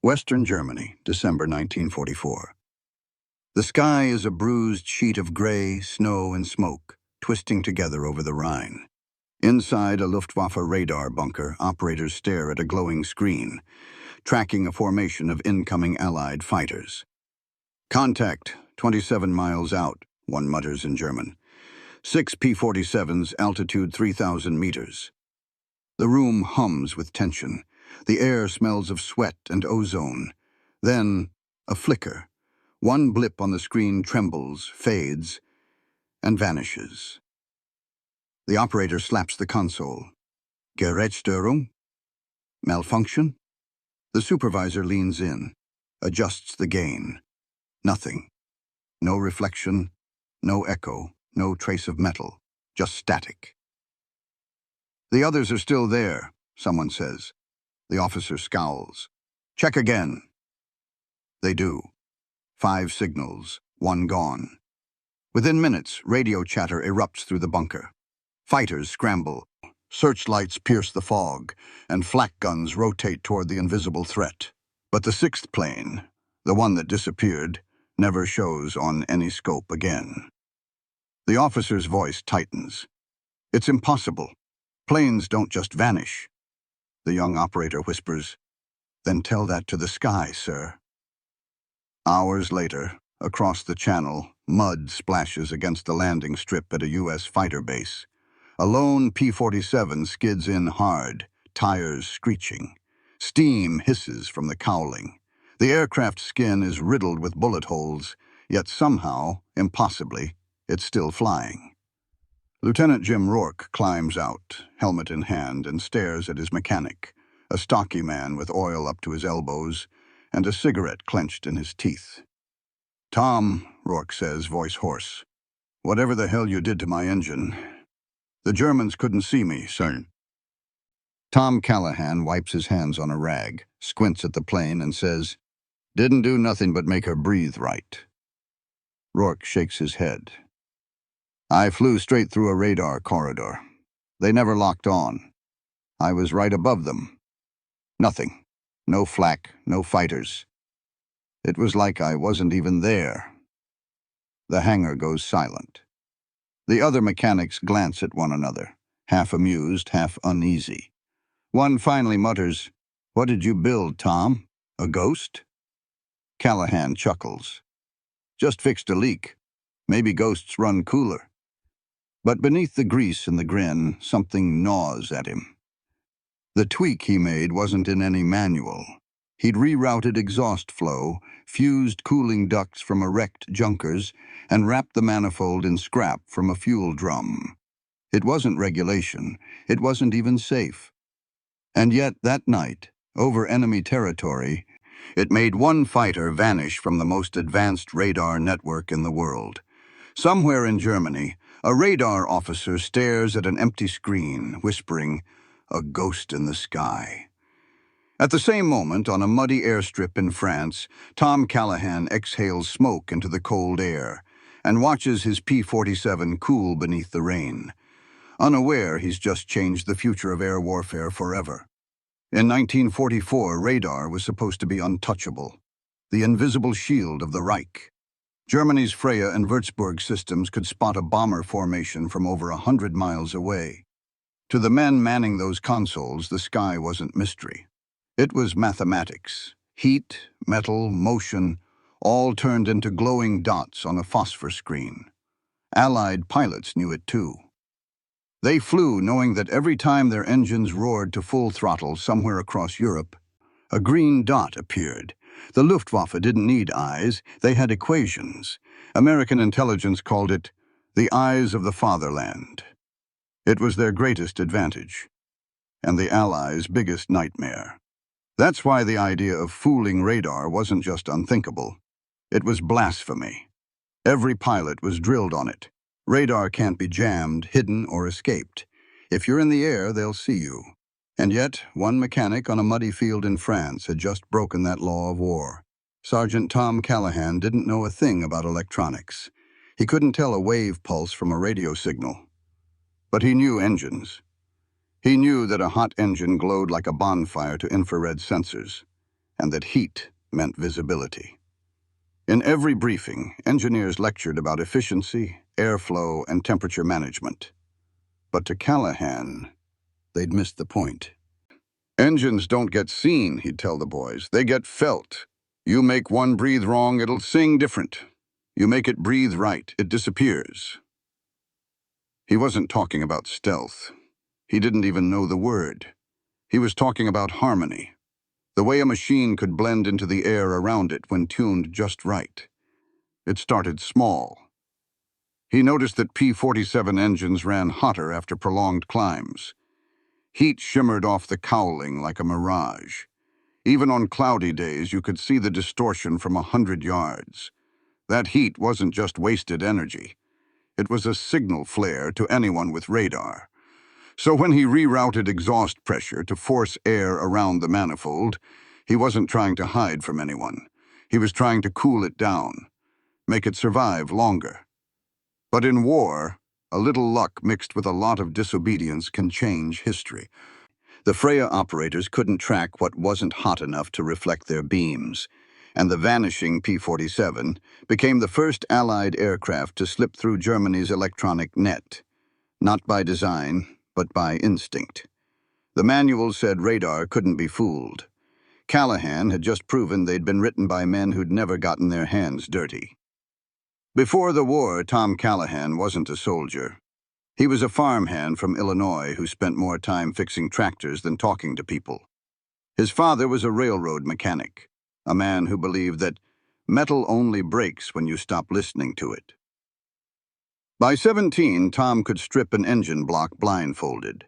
Western Germany, December 1944. The sky is a bruised sheet of gray, snow, and smoke, twisting together over the Rhine. Inside a Luftwaffe radar bunker, operators stare at a glowing screen, tracking a formation of incoming Allied fighters. Contact, 27 miles out, one mutters in German. 6 P-47s, altitude 3,000 meters. The room hums with tension. The air smells of sweat and ozone. Then, a flicker. One blip on the screen trembles, fades, and vanishes. The operator slaps the console. Gerätstörung? Malfunction? The supervisor leans in, adjusts the gain. Nothing. No reflection, no echo, no trace of metal, just static. The others are still there, someone says. The officer scowls. Check again. They do. 5 signals, 1 gone. Within minutes, radio chatter erupts through the bunker. Fighters scramble. Searchlights pierce the fog, and flak guns rotate toward the invisible threat. But the 6th plane, the one that disappeared, never shows on any scope again. The officer's voice tightens. It's impossible. Planes don't just vanish. The young operator whispers, Then tell that to the sky, sir. Hours later, across the channel, mud splashes against the landing strip at a U.S. fighter base. A lone P-47 skids in hard, tires screeching. Steam hisses from the cowling. The aircraft's skin is riddled with bullet holes, yet somehow, impossibly, it's still flying. Lieutenant Jim Rourke climbs out, helmet in hand, and stares at his mechanic, a stocky man with oil up to his elbows and a cigarette clenched in his teeth. Tom, Rourke says, voice hoarse, whatever the hell you did to my engine, the Germans couldn't see me, sir. Tom Callahan wipes his hands on a rag, squints at the plane, and says, Didn't do nothing but make her breathe right. Rourke shakes his head. I flew straight through a radar corridor. They never locked on. I was right above them. Nothing. No flak, no fighters. It was like I wasn't even there. The hangar goes silent. The other mechanics glance at one another, half amused, half uneasy. One finally mutters, What did you build, Tom? A ghost? Callahan chuckles. Just fixed a leak. Maybe ghosts run cooler. But beneath the grease and the grin, something gnaws at him. The tweak he made wasn't in any manual. He'd rerouted exhaust flow, fused cooling ducts from a wrecked junkers, and wrapped the manifold in scrap from a fuel drum. It wasn't regulation. It wasn't even safe. And yet, that night, over enemy territory, it made one fighter vanish from the most advanced radar network in the world. Somewhere in Germany, a radar officer stares at an empty screen, whispering, A ghost in the sky. At the same moment, on a muddy airstrip in France, Tom Callahan exhales smoke into the cold air and watches his P-47 cool beneath the rain. Unaware he's just changed the future of air warfare forever. In 1944, radar was supposed to be untouchable, the invisible shield of the Reich. Germany's Freya and Würzburg systems could spot a bomber formation from over 100 miles away. To the men manning those consoles, the sky wasn't mystery. It was mathematics. Heat, metal, motion, all turned into glowing dots on a phosphor screen. Allied pilots knew it too. They flew knowing that every time their engines roared to full throttle somewhere across Europe, a green dot appeared. The Luftwaffe didn't need eyes, they had equations. American intelligence called it the eyes of the fatherland. It was their greatest advantage, and the Allies' biggest nightmare. That's why the idea of fooling radar wasn't just unthinkable. It was blasphemy. Every pilot was drilled on it. Radar can't be jammed, hidden, or escaped. If you're in the air, they'll see you. And yet, one mechanic on a muddy field in France had just broken that law of war. Sergeant Tom Callahan didn't know a thing about electronics. He couldn't tell a wave pulse from a radio signal. But he knew engines. He knew that a hot engine glowed like a bonfire to infrared sensors. and that heat meant visibility. In every briefing, engineers lectured about efficiency, airflow, and temperature management. But to Callahan, they'd missed the point. Engines don't get seen, he'd tell the boys. They get felt. You make one breathe wrong, it'll sing different. You make it breathe right, it disappears. He wasn't talking about stealth. He didn't even know the word. He was talking about harmony, the way a machine could blend into the air around it when tuned just right. It started small. He noticed that P-47 engines ran hotter after prolonged climbs. Heat shimmered off the cowling like a mirage. Even on cloudy days, you could see the distortion from 100 yards. That heat wasn't just wasted energy. It was a signal flare to anyone with radar. So when he rerouted exhaust pressure to force air around the manifold, he wasn't trying to hide from anyone. He was trying to cool it down, make it survive longer. But in war, a little luck mixed with a lot of disobedience can change history. The Freya operators couldn't track what wasn't hot enough to reflect their beams, and the vanishing P-47 became the first Allied aircraft to slip through Germany's electronic net, not by design, but by instinct. The manual said radar couldn't be fooled. Callahan had just proven they'd been written by men who'd never gotten their hands dirty. Before the war, Tom Callahan wasn't a soldier. He was a farmhand from Illinois who spent more time fixing tractors than talking to people. His father was a railroad mechanic, a man who believed that metal only breaks when you stop listening to it. By 17, Tom could strip an engine block blindfolded.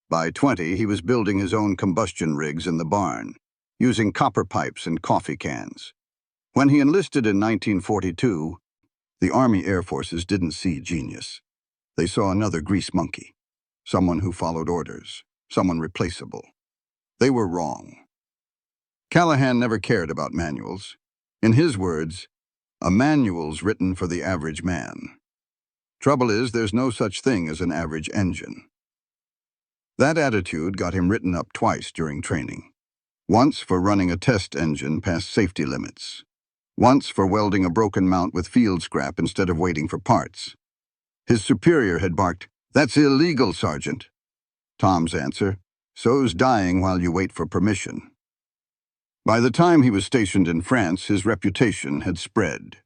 By 20, he was building his own combustion rigs in the barn, using copper pipes and coffee cans. When he enlisted in 1942, the Army Air Forces didn't see genius. They saw another grease monkey, someone who followed orders, someone replaceable. They were wrong. Callahan never cared about manuals. In his words, a manual's written for the average man. Trouble is, there's no such thing as an average engine. That attitude got him written up twice during training. Once for running a test engine past safety limits. Once for welding a broken mount with field scrap instead of waiting for parts. His superior had barked, "That's illegal, Sergeant." Tom's answer, "So's dying while you wait for permission." By the time he was stationed in France, his reputation had spread.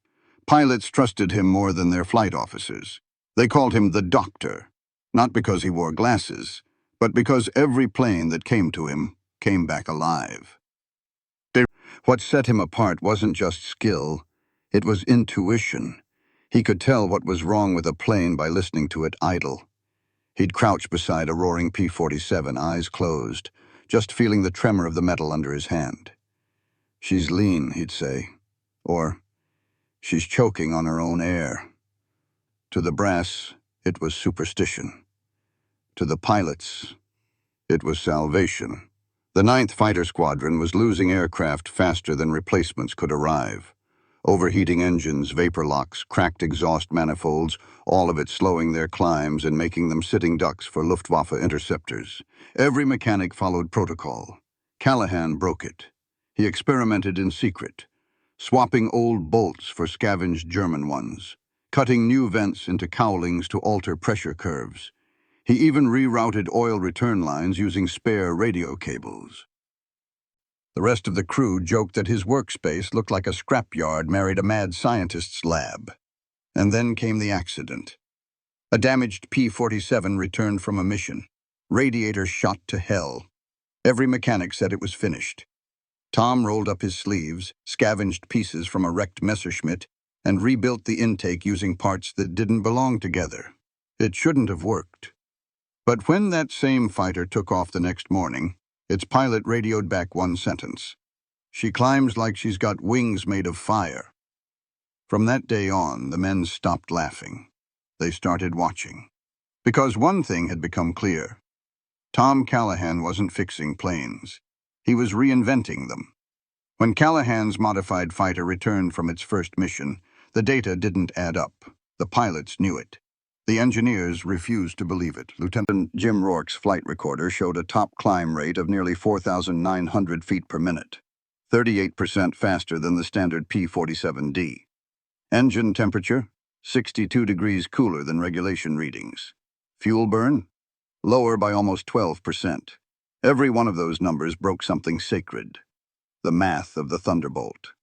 Pilots trusted him more than their flight officers. They called him the doctor, not because he wore glasses, but because every plane that came to him came back alive. What set him apart wasn't just skill, it was intuition. He could tell what was wrong with a plane by listening to it idle. He'd crouch beside a roaring P-47, eyes closed, just feeling the tremor of the metal under his hand. "She's lean," he'd say, or, "She's choking on her own air." To the brass, it was superstition. To the pilots, it was salvation. The 9th Fighter Squadron was losing aircraft faster than replacements could arrive. Overheating engines, vapor locks, cracked exhaust manifolds, all of it slowing their climbs and making them sitting ducks for Luftwaffe interceptors. Every mechanic followed protocol. Callahan broke it. He experimented in secret, swapping old bolts for scavenged German ones, cutting new vents into cowlings to alter pressure curves. He even rerouted oil return lines using spare radio cables. The rest of the crew joked that his workspace looked like a scrapyard married a mad scientist's lab. And then came the accident. A damaged P-47 returned from a mission. Radiator shot to hell. Every mechanic said it was finished. Tom rolled up his sleeves, scavenged pieces from a wrecked Messerschmitt, and rebuilt the intake using parts that didn't belong together. It shouldn't have worked. But when that same fighter took off the next morning, its pilot radioed back one sentence. "She climbs like she's got wings made of fire." From that day on, the men stopped laughing. They started watching. Because one thing had become clear. Tom Callahan wasn't fixing planes. He was reinventing them. When Callahan's modified fighter returned from its first mission, the data didn't add up. The pilots knew it. The engineers refused to believe it. Lieutenant Jim Rourke's flight recorder showed a top climb rate of nearly 4,900 feet per minute. 38% faster than the standard P-47D. Engine temperature, 62 degrees cooler than regulation readings. Fuel burn, lower by almost 12%. Every one of those numbers broke something sacred. The math of the Thunderbolt.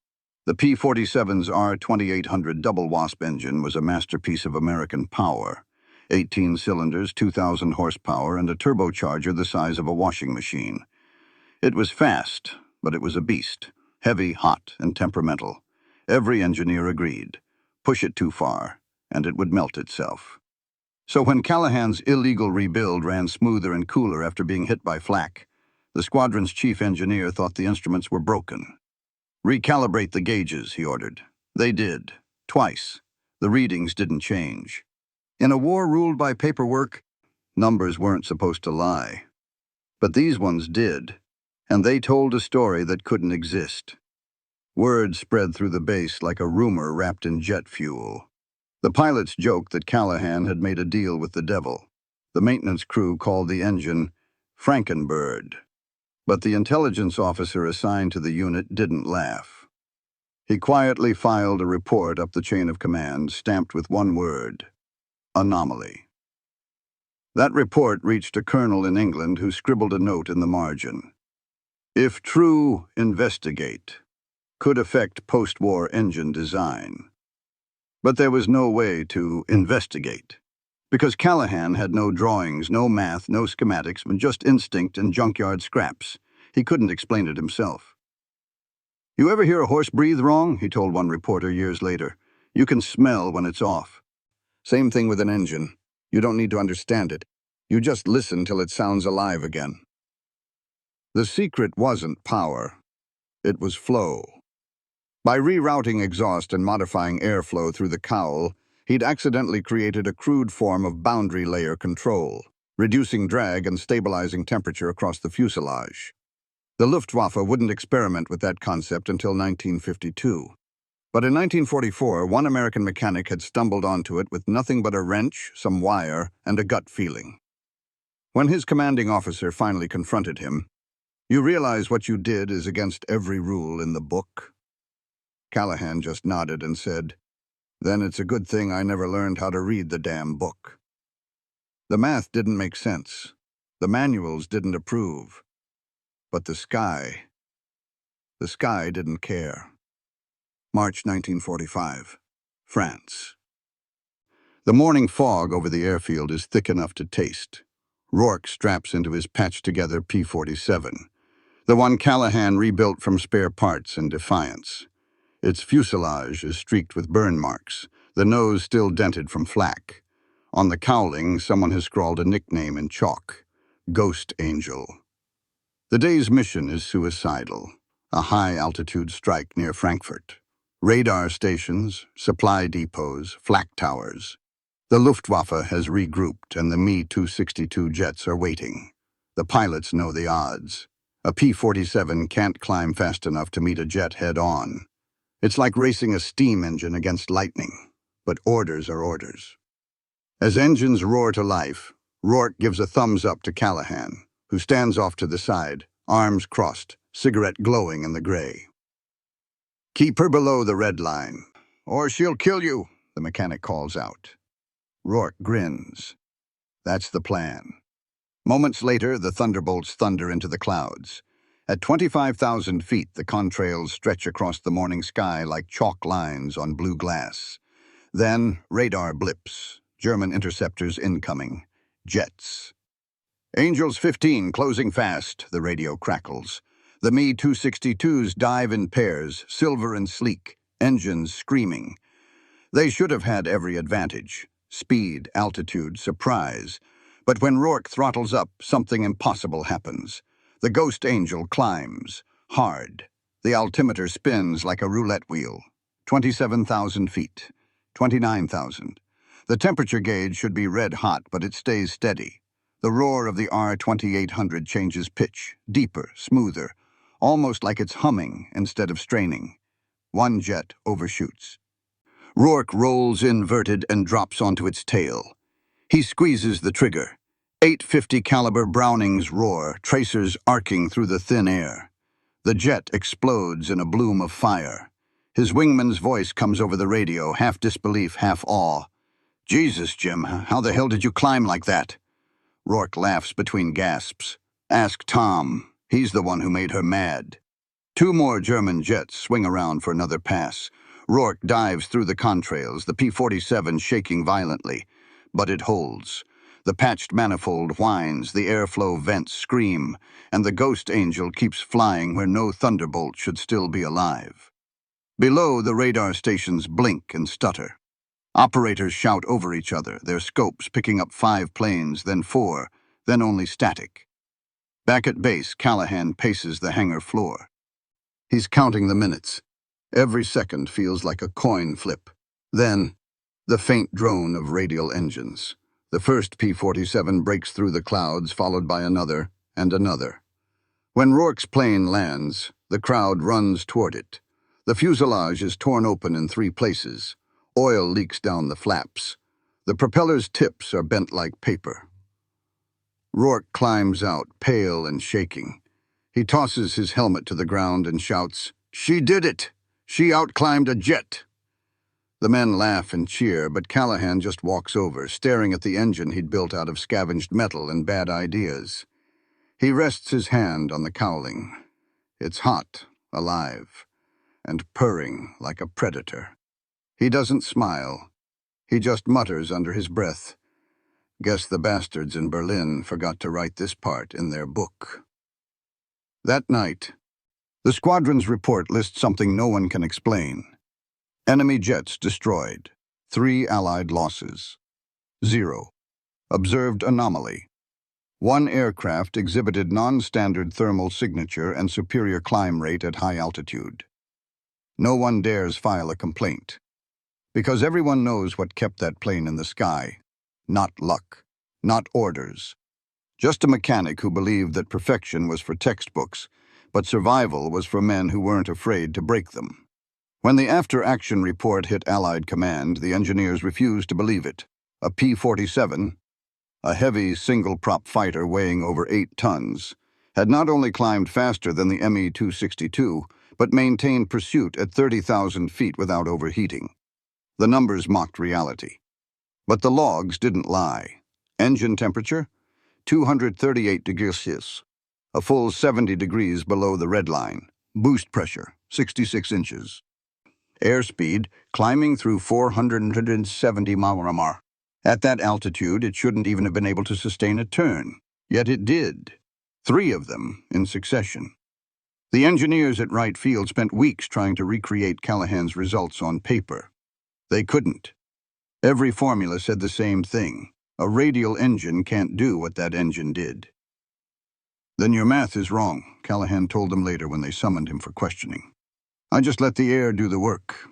The P-47's R-2800 double-wasp engine was a masterpiece of American power. 18 cylinders, 2,000 horsepower, and a turbocharger the size of a washing machine. It was fast, but it was a beast. Heavy, hot, and temperamental. Every engineer agreed. Push it too far, and it would melt itself. So when Callahan's illegal rebuild ran smoother and cooler after being hit by flak, the squadron's chief engineer thought the instruments were broken. "Recalibrate the gauges," he ordered. They did. Twice. The readings didn't change. In a war ruled by paperwork, numbers weren't supposed to lie. But these ones did, and they told a story that couldn't exist. Word spread through the base like a rumor wrapped in jet fuel. The pilots joked that Callahan had made a deal with the devil. The maintenance crew called the engine Frankenbird. But the intelligence officer assigned to the unit didn't laugh. He quietly filed a report up the chain of command, stamped with one word: anomaly. That report reached a colonel in England who scribbled a note in the margin. "If true, investigate. Could affect post-war engine design." But there was no way to investigate, because Callahan had no drawings, no math, no schematics, but just instinct and junkyard scraps. He couldn't explain it himself. "You ever hear a horse breathe wrong?" he told one reporter years later. "You can smell when it's off. Same thing with an engine. You don't need to understand it. You just listen till it sounds alive again." The secret wasn't power. It was flow. By rerouting exhaust and modifying airflow through the cowl, he'd accidentally created a crude form of boundary layer control, reducing drag and stabilizing temperature across the fuselage. The Luftwaffe wouldn't experiment with that concept until 1952. But in 1944, one American mechanic had stumbled onto it with nothing but a wrench, some wire, and a gut feeling. When his commanding officer finally confronted him, "You realize what you did is against every rule in the book?" Callahan just nodded and said, "Then it's a good thing I never learned how to read the damn book." The math didn't make sense. The manuals didn't approve. But the sky didn't care. March 1945, France. The morning fog over the airfield is thick enough to taste. Rourke straps into his patched-together P-47, the one Callahan rebuilt from spare parts in defiance. Its fuselage is streaked with burn marks, the nose still dented from flak. On the cowling, someone has scrawled a nickname in chalk: Ghost Angel. The day's mission is suicidal, a high-altitude strike near Frankfurt. Radar stations, supply depots, flak towers. The Luftwaffe has regrouped, and the Me-262 jets are waiting. The pilots know the odds. A P-47 can't climb fast enough to meet a jet head-on. It's like racing a steam engine against lightning, but orders are orders. As engines roar to life, Rourke gives a thumbs-up to Callahan, who stands off to the side, arms crossed, cigarette glowing in the gray. "Keep her below the red line, or she'll kill you," the mechanic calls out. Rourke grins. That's the plan. Moments later, the Thunderbolts thunder into the clouds. At 25,000 feet, the contrails stretch across the morning sky like chalk lines on blue glass. Then, radar blips. German interceptors incoming. Jets. "Angels 15 closing fast," the radio crackles. The Me-262s dive in pairs, silver and sleek, engines screaming. They should have had every advantage: speed, altitude, surprise. But when Rourke throttles up, something impossible happens. The Ghost Angel climbs, hard. The altimeter spins like a roulette wheel. 27,000 feet. 29,000. The temperature gauge should be red hot, but it stays steady. The roar of the R-2800 changes pitch, deeper, smoother, almost like it's humming instead of straining. One jet overshoots. Rourke rolls inverted and drops onto its tail. He squeezes the trigger. 850 caliber Brownings roar, tracers arcing through the thin air. The jet explodes in a bloom of fire. His wingman's voice comes over the radio, half disbelief, half awe. "Jesus, Jim, how the hell did you climb like that?" Rourke laughs between gasps. "Ask Tom. He's the one who made her mad." Two more German jets swing around for another pass. Rourke dives through the contrails, the P-47 shaking violently. But it holds. The patched manifold whines, the airflow vents scream, and the ghost angel keeps flying where no Thunderbolt should still be alive. Below, the radar stations blink and stutter. Operators shout over each other, their scopes picking up 5 planes, then 4, then only static. Back at base, Callahan paces the hangar floor. He's counting the minutes. Every second feels like a coin flip. Then, the faint drone of radial engines. The first P-47 breaks through the clouds, followed by another and another. When Rourke's plane lands, the crowd runs toward it. The fuselage is torn open in 3 places. Oil leaks down the flaps. The propeller's tips are bent like paper. Rourke climbs out, pale and shaking. He tosses his helmet to the ground and shouts, "She did it! She outclimbed a jet!" The men laugh and cheer, but Callahan just walks over, staring at the engine he'd built out of scavenged metal and bad ideas. He rests his hand on the cowling. It's hot, alive, and purring like a predator. He doesn't smile. He just mutters under his breath, "Guess the bastards in Berlin forgot to write this part in their book." That night, the squadron's report lists something no one can explain. Enemy jets destroyed. 3 Allied losses. 0. Observed anomaly. 1 aircraft exhibited non-standard thermal signature and superior climb rate at high altitude. No one dares file a complaint, because everyone knows what kept that plane in the sky. Not luck, not orders. Just a mechanic who believed that perfection was for textbooks, but survival was for men who weren't afraid to break them. When the after-action report hit Allied command, the engineers refused to believe it. A P-47, a heavy single-prop fighter weighing over 8 tons, had not only climbed faster than the Me-262, but maintained pursuit at 30,000 feet without overheating. The numbers mocked reality. But the logs didn't lie. Engine temperature? 238 degrees Celsius, a full 70 degrees below the red line. Boost pressure, 66 inches. Airspeed, climbing through 470 mph. At that altitude, it shouldn't even have been able to sustain a turn. Yet it did. 3 of them in succession. The engineers at Wright Field spent weeks trying to recreate Callahan's results on paper. They couldn't. Every formula said the same thing. A radial engine can't do what that engine did. "Then your math is wrong," Callahan told them later when they summoned him for questioning. "I just let the air do the work."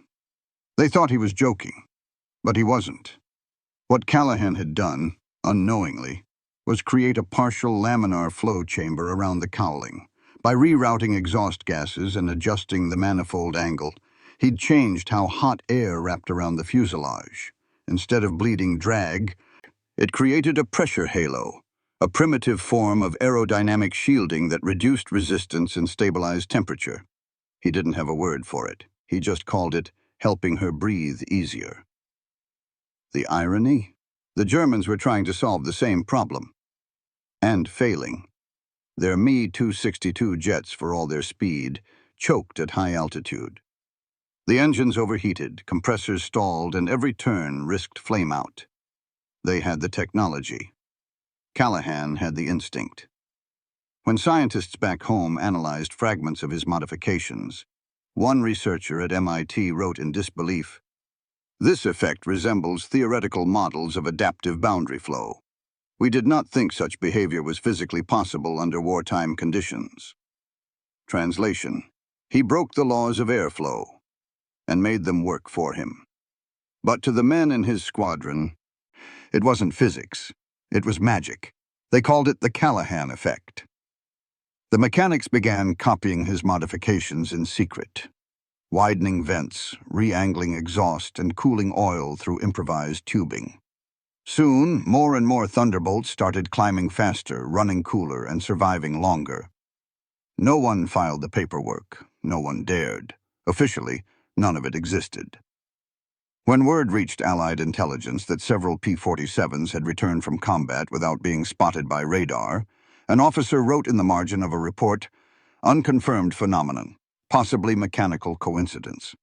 They thought he was joking, but he wasn't. What Callahan had done, unknowingly, was create a partial laminar flow chamber around the cowling. By rerouting exhaust gases and adjusting the manifold angle, he'd changed how hot air wrapped around the fuselage. Instead of bleeding drag, it created a pressure halo, a primitive form of aerodynamic shielding that reduced resistance and stabilized temperature. He didn't have a word for it. He just called it helping her breathe easier. The irony? The Germans were trying to solve the same problem. And failing. Their Me-262 jets, for all their speed, choked at high altitude. The engines overheated, compressors stalled, and every turn risked flameout. They had the technology. Callahan had the instinct. When scientists back home analyzed fragments of his modifications, one researcher at MIT wrote in disbelief, "This effect resembles theoretical models of adaptive boundary flow. We did not think such behavior was physically possible under wartime conditions." Translation: he broke the laws of airflow and made them work for him. But to the men in his squadron, it wasn't physics, it was magic. They called it the Callahan effect. The mechanics began copying his modifications in secret, widening vents, re-angling exhaust, and cooling oil through improvised tubing. Soon, more and more Thunderbolts started climbing faster, running cooler, and surviving longer. No one filed the paperwork. No one dared. Officially, none of it existed. When word reached Allied intelligence that several P-47s had returned from combat without being spotted by radar, an officer wrote in the margin of a report, "Unconfirmed phenomenon, possibly mechanical coincidence."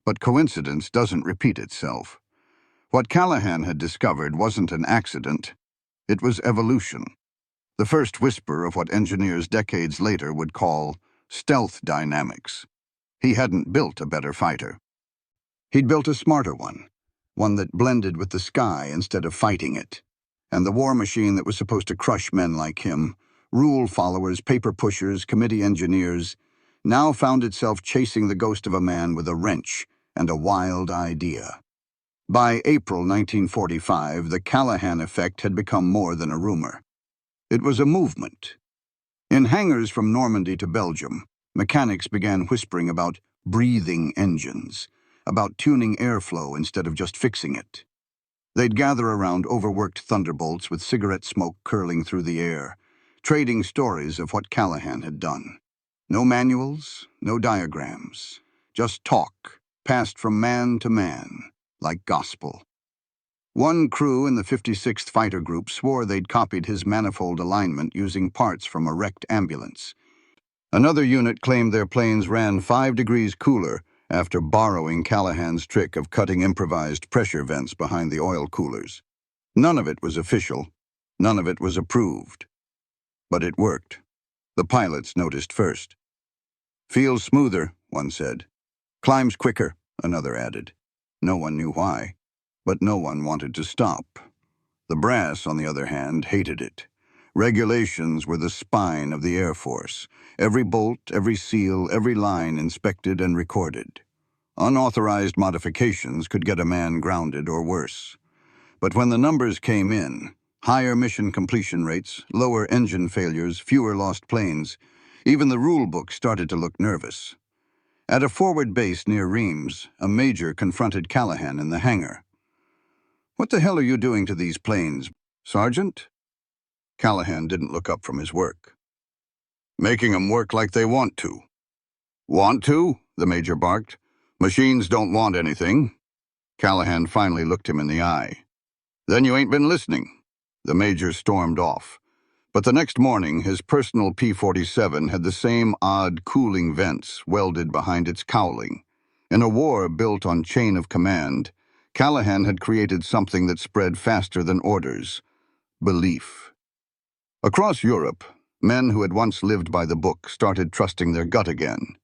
But coincidence doesn't repeat itself. What Callahan had discovered wasn't an accident, it was evolution. The first whisper of what engineers decades later would call stealth dynamics. He hadn't built a better fighter. He'd built a smarter one that blended with the sky instead of fighting it. And the war machine that was supposed to crush men like him, rule followers, paper pushers, committee engineers, now found itself chasing the ghost of a man with a wrench and a wild idea. By April 1945, the Callahan effect had become more than a rumor. It was a movement. In hangars from Normandy to Belgium, mechanics began whispering about breathing engines, about tuning airflow instead of just fixing it. They'd gather around overworked Thunderbolts with cigarette smoke curling through the air, trading stories of what Callahan had done. No manuals, no diagrams, just talk, passed from man to man, like gospel. One crew in the 56th Fighter Group swore they'd copied his manifold alignment using parts from a wrecked ambulance. Another unit claimed their planes ran 5 degrees cooler after borrowing Callahan's trick of cutting improvised pressure vents behind the oil coolers. None of it was official. None of it was approved. But it worked. The pilots noticed first. "Feels smoother," one said. "Climbs quicker," another added. No one knew why. But no one wanted to stop. The brass, on the other hand, hated it. Regulations were the spine of the Air Force. Every bolt, every seal, every line inspected and recorded. Unauthorized modifications could get a man grounded or worse. But when the numbers came in, higher mission completion rates, lower engine failures, fewer lost planes, even the rule book started to look nervous. At a forward base near Reims, a major confronted Callahan in the hangar. "What the hell are you doing to these planes, Sergeant?" Callahan didn't look up from his work. "Making 'em work like they want to." "Want to?" the major barked. "Machines don't want anything." Callahan finally looked him in the eye. "Then you ain't been listening." The major stormed off. But the next morning, his personal P-47 had the same odd cooling vents welded behind its cowling. In a war built on chain of command, Callahan had created something that spread faster than orders: belief. Across Europe, men who had once lived by the book started trusting their gut again.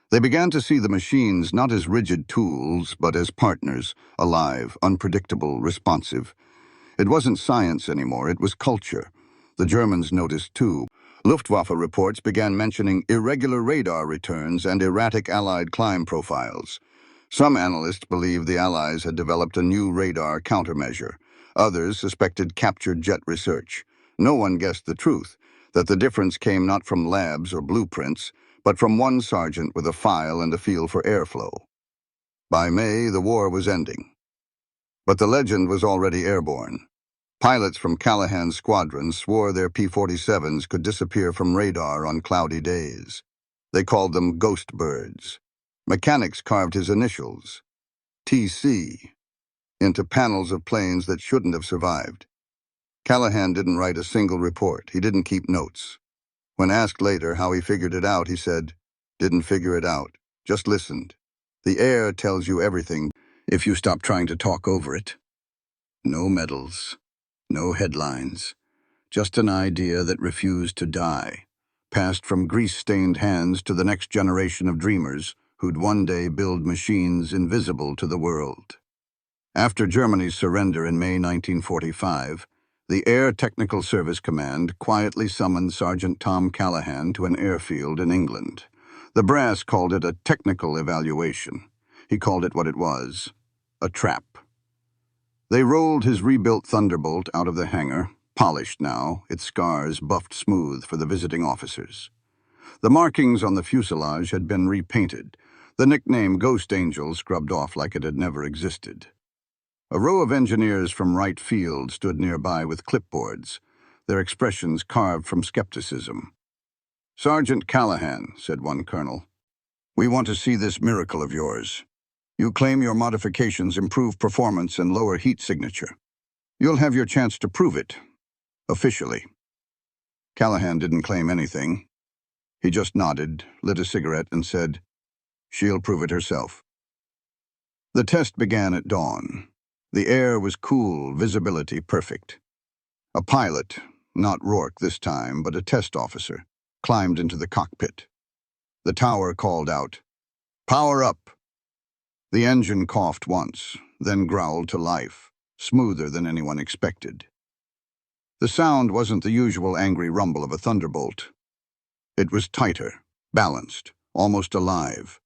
They began to see the machines not as rigid tools, but as partners, alive, unpredictable, responsive. It wasn't science anymore, it was culture. The Germans noticed too. Luftwaffe reports began mentioning irregular radar returns and erratic Allied climb profiles. Some analysts believed the Allies had developed a new radar countermeasure. Others suspected captured jet research. No one guessed the truth, that the difference came not from labs or blueprints, but from one sergeant with a file and a feel for airflow. By May, the war was ending. But the legend was already airborne. Pilots from Callahan's squadron swore their P-47s could disappear from radar on cloudy days. They called them ghost birds. Mechanics carved his initials, TC, into panels of planes that shouldn't have survived. Callahan didn't write a single report. He didn't keep notes. When asked later how he figured it out, he said, "Didn't figure it out, just listened. The air tells you everything if you stop trying to talk over it." No medals, no headlines, just an idea that refused to die, passed from grease-stained hands to the next generation of dreamers who'd one day build machines invisible to the world. After Germany's surrender in May 1945, the Air Technical Service Command quietly summoned Sergeant Tom Callahan to an airfield in England. The brass called it a technical evaluation. He called it what it was: a trap. They rolled his rebuilt Thunderbolt out of the hangar, polished now, its scars buffed smooth for the visiting officers. The markings on the fuselage had been repainted, the nickname Ghost Angel scrubbed off like it had never existed. A row of engineers from Wright Field stood nearby with clipboards, their expressions carved from skepticism. "Sergeant Callahan," said one colonel, "we want to see this miracle of yours. You claim your modifications improve performance and lower heat signature. You'll have your chance to prove it, officially." Callahan didn't claim anything. He just nodded, lit a cigarette, and said, "She'll prove it herself." The test began at dawn. The air was cool, visibility perfect. A pilot, not Rourke this time, but a test officer, climbed into the cockpit. The tower called out, "Power up!" The engine coughed once, then growled to life, smoother than anyone expected. The sound wasn't the usual angry rumble of a Thunderbolt. It was tighter, balanced, almost alive.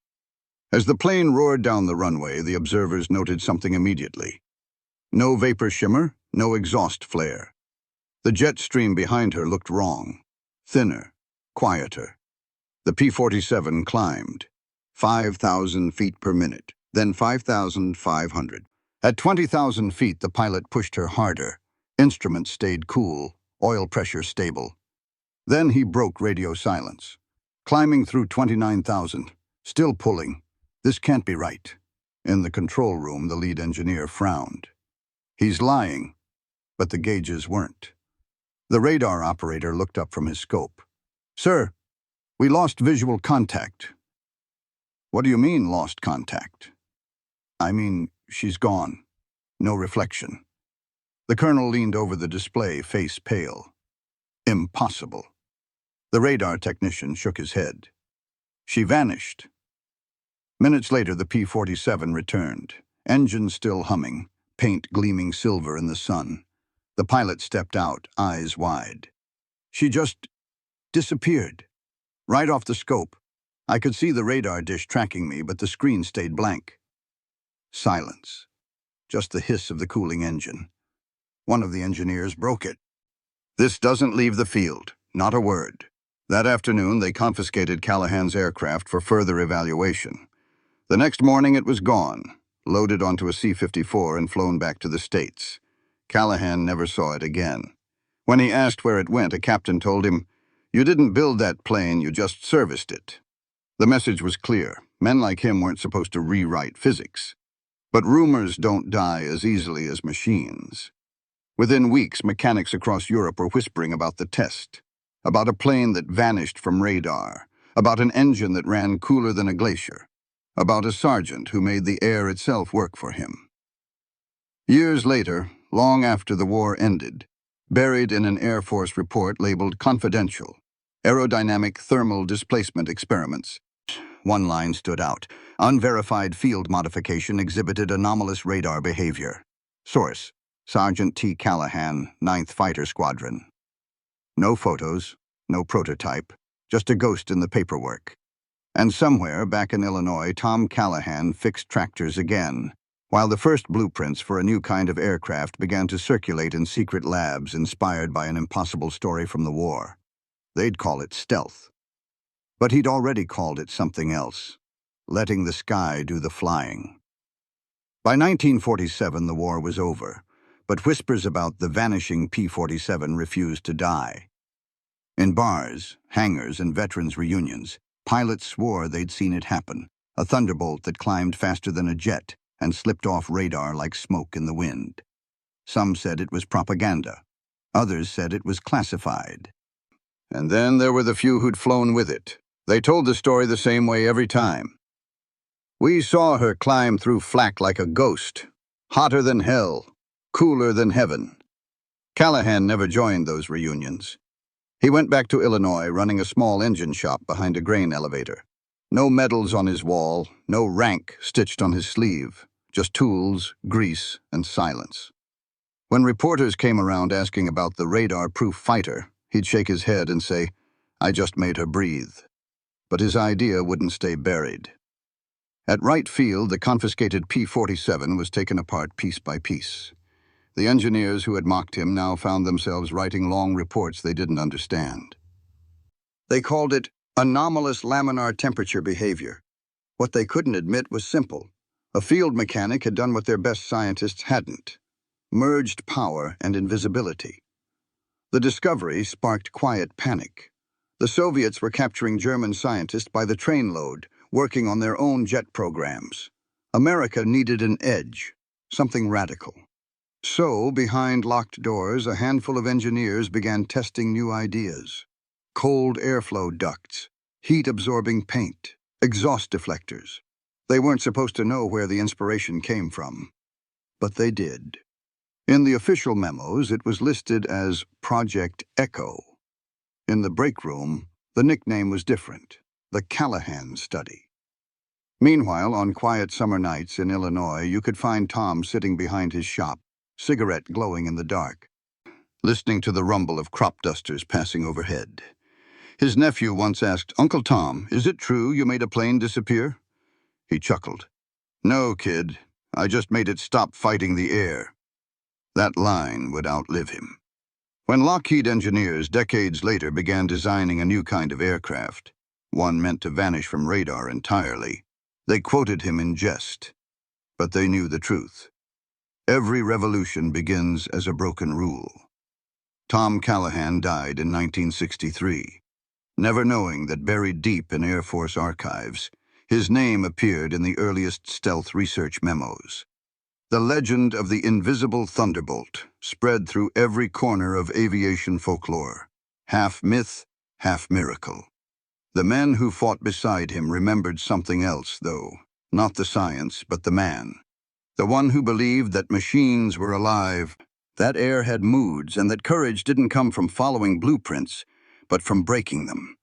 As the plane roared down the runway, the observers noted something immediately. No vapor shimmer, no exhaust flare. The jet stream behind her looked wrong, thinner, quieter. The P-47 climbed, 5,000 feet per minute, then 5,500. At 20,000 feet, the pilot pushed her harder. Instruments stayed cool, oil pressure stable. Then he broke radio silence. Climbing through 29,000, still pulling. This can't be right. In the control room, the lead engineer frowned. He's lying, but the gauges weren't. The radar operator looked up from his scope. "Sir, we lost visual contact." "What do you mean, lost contact?" "I mean, she's gone. No reflection." The colonel leaned over the display, face pale. "Impossible." The radar technician shook his head. "She vanished." Minutes later, the P-47 returned, engine still humming, paint gleaming silver in the sun. The pilot stepped out, eyes wide. "She just disappeared. Right off the scope. I could see the radar dish tracking me, but the screen stayed blank." Silence. Just the hiss of the cooling engine. One of the engineers broke it. "This doesn't leave the field. Not a word." That afternoon, they confiscated Callahan's aircraft for further evaluation. The next morning, it was gone, loaded onto a C-54 and flown back to the States. Callahan never saw it again. When he asked where it went, a captain told him, "You didn't build that plane, you just serviced it." The message was clear. Men like him weren't supposed to rewrite physics. But rumors don't die as easily as machines. Within weeks, mechanics across Europe were whispering about the test, about a plane that vanished from radar, about an engine that ran cooler than a glacier, about a sergeant who made the air itself work for him. Years later, long after the war ended, buried in an Air Force report labeled Confidential, Aerodynamic Thermal Displacement Experiments, one line stood out. Unverified field modification exhibited anomalous radar behavior. Source: Sergeant T. Callahan, 9th Fighter Squadron. No photos, no prototype, just a ghost in the paperwork. And somewhere back in Illinois, Tom Callahan fixed tractors again, while the first blueprints for a new kind of aircraft began to circulate in secret labs inspired by an impossible story from the war. They'd call it stealth. But he'd already called it something else, letting the sky do the flying. By 1947, the war was over, but whispers about the vanishing P-47 refused to die. In bars, hangars, and veterans' reunions, pilots swore they'd seen it happen, a Thunderbolt that climbed faster than a jet and slipped off radar like smoke in the wind. Some said it was propaganda. Others said it was classified. And then there were the few who'd flown with it. They told the story the same way every time. "We saw her climb through flak like a ghost, hotter than hell, cooler than heaven." Callahan never joined those reunions. He went back to Illinois, running a small engine shop behind a grain elevator. No medals on his wall, no rank stitched on his sleeve, just tools, grease, and silence. When reporters came around asking about the radar-proof fighter, he'd shake his head and say, "I just made her breathe." But his idea wouldn't stay buried. At Wright Field, the confiscated P-47 was taken apart piece by piece. The engineers who had mocked him now found themselves writing long reports they didn't understand. They called it anomalous laminar temperature behavior. What they couldn't admit was simple. A field mechanic had done what their best scientists hadn't: merged power and invisibility. The discovery sparked quiet panic. The Soviets were capturing German scientists by the trainload, working on their own jet programs. America needed an edge, something radical. So, behind locked doors, a handful of engineers began testing new ideas. Cold airflow ducts, heat-absorbing paint, exhaust deflectors. They weren't supposed to know where the inspiration came from, but they did. In the official memos, it was listed as Project Echo. In the break room, the nickname was different, the Callahan Study. Meanwhile, on quiet summer nights in Illinois, you could find Tom sitting behind his shop, cigarette glowing in the dark, listening to the rumble of crop dusters passing overhead. His nephew once asked, "Uncle Tom, is it true you made a plane disappear?" He chuckled. "No, kid. I just made it stop fighting the air." That line would outlive him. When Lockheed engineers decades later began designing a new kind of aircraft, one meant to vanish from radar entirely, they quoted him in jest. But they knew the truth. Every revolution begins as a broken rule. Tom Callahan died in 1963, never knowing that buried deep in Air Force archives, his name appeared in the earliest stealth research memos. The legend of the invisible Thunderbolt spread through every corner of aviation folklore, half myth, half miracle. The men who fought beside him remembered something else, though, not the science, but the man. The one who believed that machines were alive, that air had moods, and that courage didn't come from following blueprints, but from breaking them.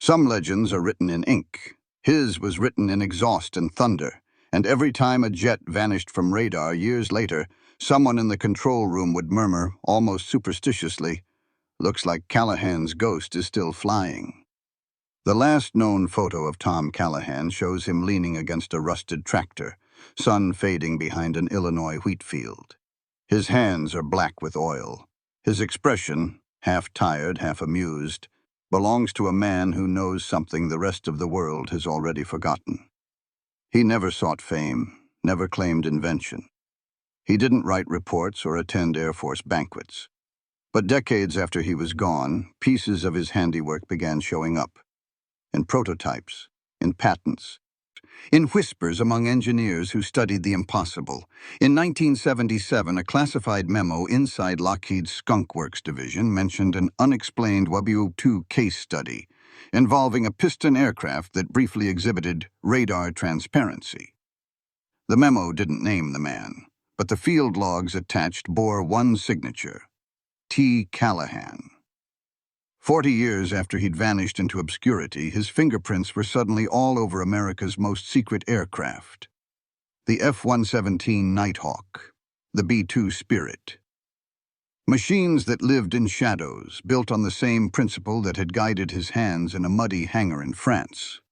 Some legends are written in ink. His was written in exhaust and thunder. And every time a jet vanished from radar years later, someone in the control room would murmur, almost superstitiously, "Looks like Callahan's ghost is still flying." The last known photo of Tom Callahan shows him leaning against a rusted tractor, sun fading behind an Illinois wheat field. His hands are black with oil. His expression, half tired, half amused, belongs to a man who knows something the rest of the world has already forgotten. He never sought fame, never claimed invention. He didn't write reports or attend Air Force banquets. But decades after he was gone, pieces of his handiwork began showing up. In prototypes, in patents, in whispers among engineers who studied the impossible. In 1977, a classified memo inside Lockheed's Skunk Works division mentioned an unexplained W-2 case study involving a piston aircraft that briefly exhibited radar transparency. The memo didn't name the man, but the field logs attached bore one signature, T. Callahan. 40 years after he'd vanished into obscurity, his fingerprints were suddenly all over America's most secret aircraft. The F-117 Nighthawk, the B-2 Spirit. Machines that lived in shadows, built on the same principle that had guided his hands in a muddy hangar in France.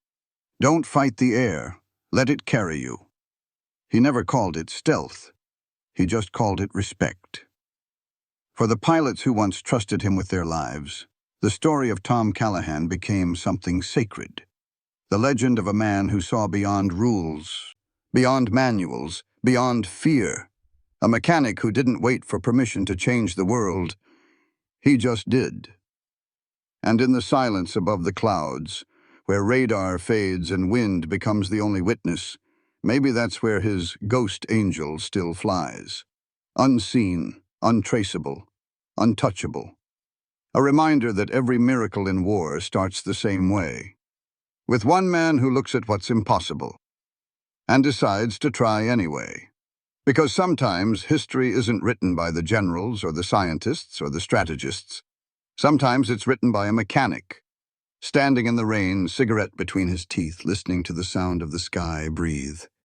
Don't fight the air, let it carry you. He never called it stealth. He just called it respect. For the pilots who once trusted him with their lives, the story of Tom Callahan became something sacred. The legend of a man who saw beyond rules, beyond manuals, beyond fear. A mechanic who didn't wait for permission to change the world. He just did. And in the silence above the clouds, where radar fades and wind becomes the only witness, maybe that's where his ghost angel still flies. Unseen, untraceable, untouchable. A reminder that every miracle in war starts the same way, with one man who looks at what's impossible and decides to try anyway. Because sometimes history isn't written by the generals or the scientists or the strategists. Sometimes it's written by a mechanic, standing in the rain, cigarette between his teeth, listening to the sound of the sky breathe.